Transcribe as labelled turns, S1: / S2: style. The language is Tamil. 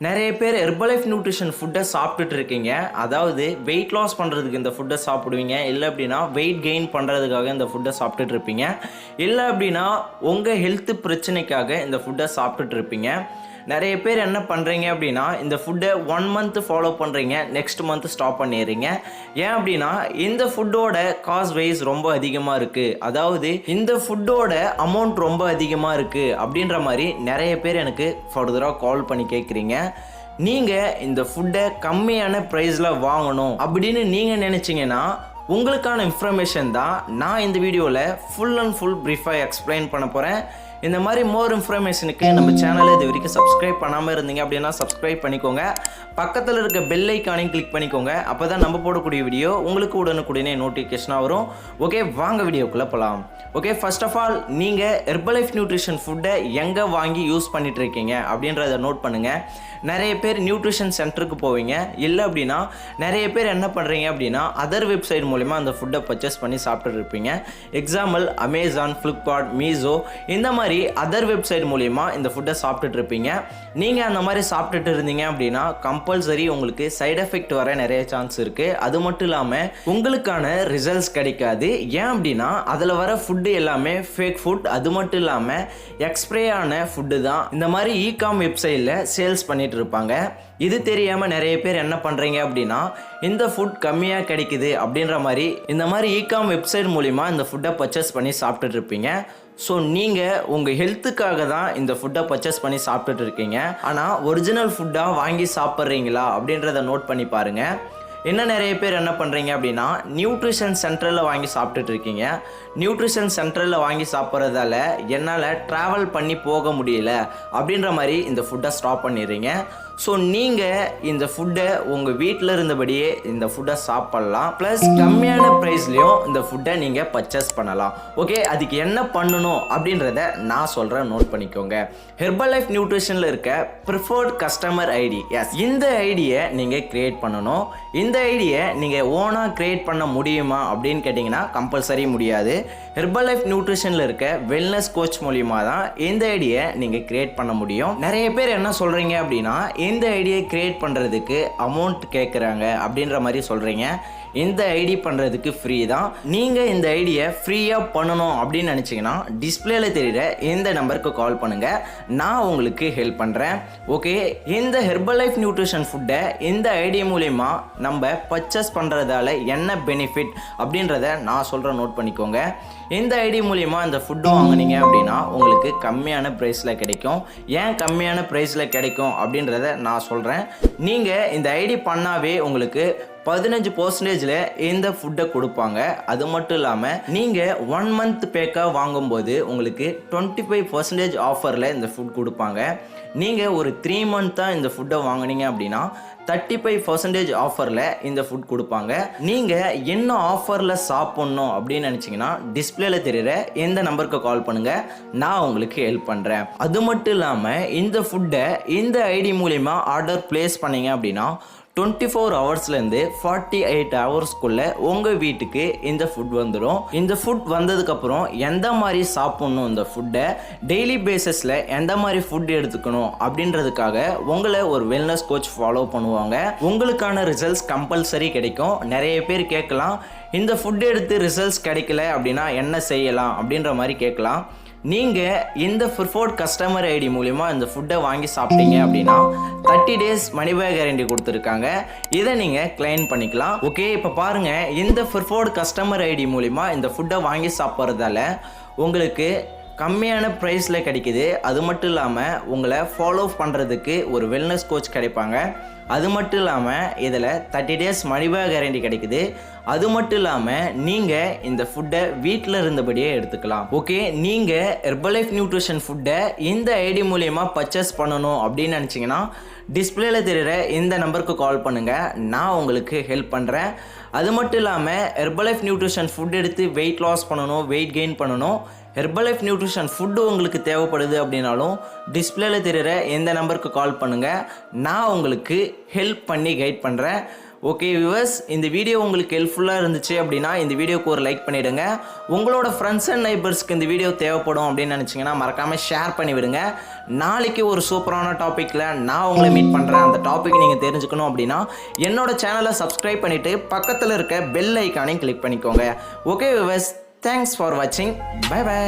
S1: நிறைய பேர் ஹெர்பலைஃப் நியூட்ரிஷன் ஃபுட்டை சாப்பிட்டுட்டு இருக்கீங்க. அதாவது வெயிட் லாஸ் பண்ணுறதுக்கு இந்த ஃபுட்டை சாப்பிடுவீங்க, இல்லை அப்படின்னா வெயிட் கெயின் பண்ணுறதுக்காக இந்த ஃபுட்டை சாப்பிட்டுட்டு இருப்பீங்க, இல்லை அப்படின்னா உங்கள் ஹெல்த் பிரச்சனைக்காக இந்த ஃபுட்டை சாப்பிட்டுட்டு இருப்பீங்க. நிறைய பேர் என்ன பண்ணுறீங்க அப்படின்னா இந்த ஃபுட்டை 1 month ஃபாலோ பண்ணுறீங்க, நெக்ஸ்ட் மந்த் ஸ்டாப் பண்ணிடுறீங்க. ஏன் அப்படின்னா இந்த ஃபுட்டோட காஸ்ட் வைஸ் ரொம்ப அதிகமாக இருக்குது, அதாவது இந்த ஃபுட்டோட அமௌண்ட் ரொம்ப அதிகமாக இருக்குது அப்படின்ற மாதிரி நிறைய பேர் எனக்கு ஃபர்தராக கால் பண்ணி கேட்குறீங்க. நீங்கள் இந்த ஃபுட்டை கம்மியான ப்ரைஸில் வாங்கணும் அப்படின்னு நீங்கள் நினச்சிங்கன்னா உங்களுக்கான இன்ஃபர்மேஷன் தான் நான் இந்த வீடியோவில் ஃபுல் அண்ட் ஃபுல் ப்ரீஃபாக எக்ஸ்பிளைன் பண்ண போகிறேன். இந்த மாதிரி மோர் இன்ஃபர்மேஷனுக்கு நம்ம சேனலை இது வரைக்கும் சப்ஸ்கிரைப் பண்ணாமல் இருந்தீங்க அப்படின்னா சப்ஸ்கிரைப் பண்ணிக்கோங்க, பக்கத்தில் இருக்க பெல் ஐக்கானையும் கிளிக் பண்ணிக்கோங்க. அப்போ தான் நம்ம போடக்கூடிய வீடியோ உங்களுக்கு உடனுக்குடனே நோட்டிஃபிகேஷனாக வரும். ஓகே, வாங்க வீடியோக்குள்ளே போகலாம். ஓகே, ஃபர்ஸ்ட் ஆஃப் ஆல் நீங்கள் ஹெர்பலைஃப் நியூட்ரிஷன் ஃபுட்டை எங்கே வாங்கி யூஸ் பண்ணிட்டு இருக்கீங்க அப்படின்றத நோட் பண்ணுங்கள். நிறைய பேர் நியூட்ரிஷன் சென்டருக்கு போவீங்க, இல்லை அப்படின்னா நிறைய பேர் என்ன பண்ணுறீங்க அப்படின்னா அதர் வெப்சைட் மூலிமா அந்த ஃபுட்டை பர்ச்சேஸ் பண்ணி சாப்பிட்டு இருப்பீங்க. எக்ஸாம்பிள் அமேசான், ஃப்ளிப்கார்ட், மீஷோ இந்த மாதிரி அதர் வெப்சைட் மூலிமா இந்த ஃபுட்டை சாப்பிட்டுட்டு இருப்பீங்க. நீங்கள் அந்த மாதிரி சாப்பிட்டுட்டு இருந்தீங்க அப்படின்னா கம்பல்சரி உங்களுக்கு சைடு எஃபெக்ட் வர நிறைய சான்ஸ் இருக்குது. அது மட்டும் இல்லாமல் உங்களுக்கான ரிசல்ட்ஸ் கிடைக்காது. ஏன் அப்படின்னா அதில் வர ஃபுட்டு எல்லாமே ஃபேக் ஃபுட், அது மட்டும் இல்லாமல் எக்ஸ்ப்ரே ஆன ஃபுட்டு தான் இந்த மாதிரி இகாம் வெப்சைட்டில் சேல்ஸ் பண்ணிட்டு இருப்பாங்க. இது தெரியாமல் நிறைய பேர் என்ன பண்ணுறீங்க அப்படின்னா இந்த ஃபுட் கம்மியாக கிடைக்குது அப்படின்ற மாதிரி இந்த மாதிரி இகாம் வெப்சைட் மூலிமா இந்த ஃபுட்டை பர்ச்சேஸ் பண்ணி சாப்பிட்டுட்டு இருப்பீங்க. ஸோ நீங்கள் உங்கள் ஹெல்த்துக்காக தான் இந்த ஃபுட்டை பர்ச்சேஸ் பண்ணி சாப்பிட்டுட்டு இருக்கீங்க. ஆனால் ஒரிஜினல் ஃபுட்டாக வாங்கி சாப்பிட்றீங்களா அப்படின்றத நோட் பண்ணி பாருங்கள். இன்னும் நிறைய பேர் என்ன பண்ணுறீங்க அப்படின்னா நியூட்ரிஷன் சென்டரில் வாங்கி சாப்பிட்டுட்டு இருக்கீங்க. நியூட்ரிஷன் சென்டரில் வாங்கி சாப்பிட்றதால என்னால் ட்ராவல் பண்ணி போக முடியல அப்படின்ற மாதிரி இந்த ஃபுட்டை ஸ்டாப் பண்ணிடுறீங்க. ஸோ நீங்கள் இந்த ஃபுட்டை உங்கள் வீட்டில் இருந்தபடியே இந்த ஃபுட்டை சாப்பிட்லாம், ப்ளஸ் கம்மியான ப்ரைஸ்லேயும் இந்த ஃபுட்டை நீங்கள் பர்ச்சேஸ் பண்ணலாம். ஓகே, அதுக்கு என்ன பண்ணணும் அப்படின்றத நான் சொல்கிறேன், நோட் பண்ணிக்கோங்க. ஹெர்பலைஃப் நியூட்ரிஷனில் இருக்க ப்ரிஃபர்ட் கஸ்டமர் ஐடி, எஸ், இந்த ஐடியை நீங்கள் க்ரியேட் பண்ணணும். இந்த ஐடியை நீங்கள் ஓனாக க்ரியேட் பண்ண முடியுமா அப்படின்னு கேட்டிங்கன்னா கம்பல்சரி முடியாது. ஹெர்பலைஃப் நியூட்ரிஷனில் இருக்க வெல்னஸ் கோச் மூலிமா தான் இந்த ஐடியை நீங்கள் க்ரியேட் பண்ண முடியும். நிறைய பேர் என்ன சொல்கிறீங்க அப்படின்னா இந்த ஐடியை கிரியேட் பண்ணுறதுக்கு அமௌண்ட் கேட்குறாங்க அப்படின்ற மாதிரி சொல்கிறீங்க. இந்த ஐடி பண்ணுறதுக்கு ஃப்ரீ தான். நீங்கள் இந்த ஐடியை ஃப்ரீயாக பண்ணணும் அப்படின்னு நினச்சிங்கன்னா டிஸ்பிளேல தெரிகிற இந்த நம்பருக்கு கால் பண்ணுங்கள், நான் உங்களுக்கு ஹெல்ப் பண்ணுறேன். ஓகே, இந்த ஹெர்பலைஃப் நியூட்ரிஷன் ஃபுட்டை இந்த ஐடி மூலயமா நம்ம பர்ச்சேஸ் பண்ணுறதால என்ன பெனிஃபிட் அப்படின்றத நான் சொல்கிறேன், நோட் பண்ணிக்கோங்க. இந்த ஐடி மூலிமா இந்த ஃபுட்டு வாங்கினீங்க அப்படின்னா உங்களுக்கு கம்மியான ப்ரைஸில் கிடைக்கும். ஏன் கம்மியான ப்ரைஸில் கிடைக்கும் அப்படின்றத நான் சொல்கிறேன். நீங்கள் இந்த ஐடி பண்ணாவே உங்களுக்கு 15% இந்த ஃபுட்டை கொடுப்பாங்க. அது மட்டும் இல்லாமல் நீங்கள் 1 month பேக்காக வாங்கும்போது உங்களுக்கு 25% ஆஃபரில் இந்த ஃபுட் கொடுப்பாங்க. நீங்கள் ஒரு 3 month இந்த ஃபுட்டை வாங்கினீங்க அப்படின்னா 35% ஆஃபரில் இந்த ஃபுட் கொடுப்பாங்க. நீங்கள் என்ன ஆஃபரில் சாப்பிட்ணும் அப்படின்னு நினச்சிங்கன்னா டிஸ்பிளேல தெரிகிற இந்த நம்பருக்கு கால் பண்ணுங்கள், நான் உங்களுக்கு ஹெல்ப் பண்ணுறேன். அது மட்டும் இல்லாமல் இந்த ஃபுட்டை இந்த ஐடி மூலிமா ஆர்டர் ப்ளேஸ் பண்ணீங்க அப்படின்னா 24 ஹவர்ஸ்லேருந்து 48 ஹவர்ஸ்க்குள்ளே உங்கள் வீட்டுக்கு இந்த ஃபுட் வந்துடும். இந்த ஃபுட் வந்ததுக்கப்புறம் எந்த மாதிரி சாப்பிட்ணும், இந்த ஃபுட்டை டெய்லி பேசிஸில் எந்த மாதிரி ஃபுட் எடுத்துக்கணும் அப்படின்றதுக்காக உங்களை ஒரு வெல்னஸ் கோச் ஃபாலோ பண்ணுவாங்க. உங்களுக்கான ரிசல்ட்ஸ் கம்பல்சரி கிடைக்கும். நிறைய பேர் கேட்கலாம், இந்த ஃபுட் எடுத்து ரிசல்ட்ஸ் கிடைக்கல அப்படின்னா என்ன செய்யலாம் அப்படின்ற மாதிரி கேட்கலாம். நீங்கள் இந்த ப்ரிஃபர்ட் கஸ்டமர் ஐடி மூலிமா இந்த ஃபுட்டை வாங்கி சாப்பிட்டீங்க அப்படின்னா 30 days மணி பேக் கேரண்டி கொடுத்துருக்காங்க. இதை நீங்கள் கிளைம் பண்ணிக்கலாம். ஓகே, இப்போ பாருங்கள், இந்த ப்ரிஃபர்ட் கஸ்டமர் ஐடி மூலிமா இந்த ஃபுட்டை வாங்கி சாப்பிட்றதால உங்களுக்கு கம்மியான ப்ரைஸில் கிடைக்குது. அது மட்டும் இல்லாமல் உங்களை ஃபாலோ பண்ணுறதுக்கு ஒரு வெல்னஸ் கோச் கிடைப்பாங்க. அது மட்டும் இல்லாமல் இதில் 30 days மணி பேக் கேரண்டி கிடைக்குது. அது மட்டும் இல்லாமல் நீங்கள் இந்த ஃபுட்டை வீட்டில் இருந்தபடியே எடுத்துக்கலாம். ஓகே, நீங்கள் ஹெர்பலைஃப் நியூட்ரிஷன் ஃபுட்டை இந்த ஐடி மூலயமா பர்ச்சேஸ் பண்ணணும் அப்படின்னு நினச்சிங்கன்னா டிஸ்பிளேல தெரிகிற இந்த நம்பருக்கு கால் பண்ணுங்கள், நான் உங்களுக்கு ஹெல்ப் பண்ணுறேன். அது மட்டும் இல்லாமல் ஹெர்பலைஃப் நியூட்ரிஷன் ஃபுட் எடுத்து வெயிட் லாஸ் பண்ணணும், வெயிட் கெயின் பண்ணணும், ஹெர்பலைஃப் நியூட்ரிஷன் ஃபுட்டு உங்களுக்கு தேவைப்படுது அப்படின்னாலும் டிஸ்பிளேல தெரிகிற எந்த நம்பருக்கு கால் பண்ணுங்கள், நான் உங்களுக்கு ஹெல்ப் பண்ணி கைட் பண்ணுறேன். ஓகே வியூவர்ஸ், இந்த வீடியோ உங்களுக்கு ஹெல்ப்ஃபுல்லாக இருந்துச்சு அப்படின்னா இந்த வீடியோக்கு ஒரு லைக் பண்ணிவிடுங்க. உங்களோட ஃப்ரெண்ட்ஸ் அண்ட் நைபர்ஸ்க்கு இந்த வீடியோ தேவைப்படும் அப்படின்னு நினச்சிங்கன்னா மறக்காமல் ஷேர் பண்ணி விடுங்க. நாளைக்கு ஒரு சூப்பரான டாப்பிக்கில் நான் உங்களை மீட் பண்ணுறேன். அந்த டாபிக் நீங்கள் தெரிஞ்சுக்கணும் அப்படின்னா என்னோட சேனலை சப்ஸ்கிரைப் பண்ணிவிட்டு பக்கத்தில் இருக்க பெல் ஐக்கானையும் கிளிக் பண்ணிக்கோங்க. ஓகே வியூவர்ஸ், தேங்க்ஸ் ஃபார் வாட்சிங். Bye by.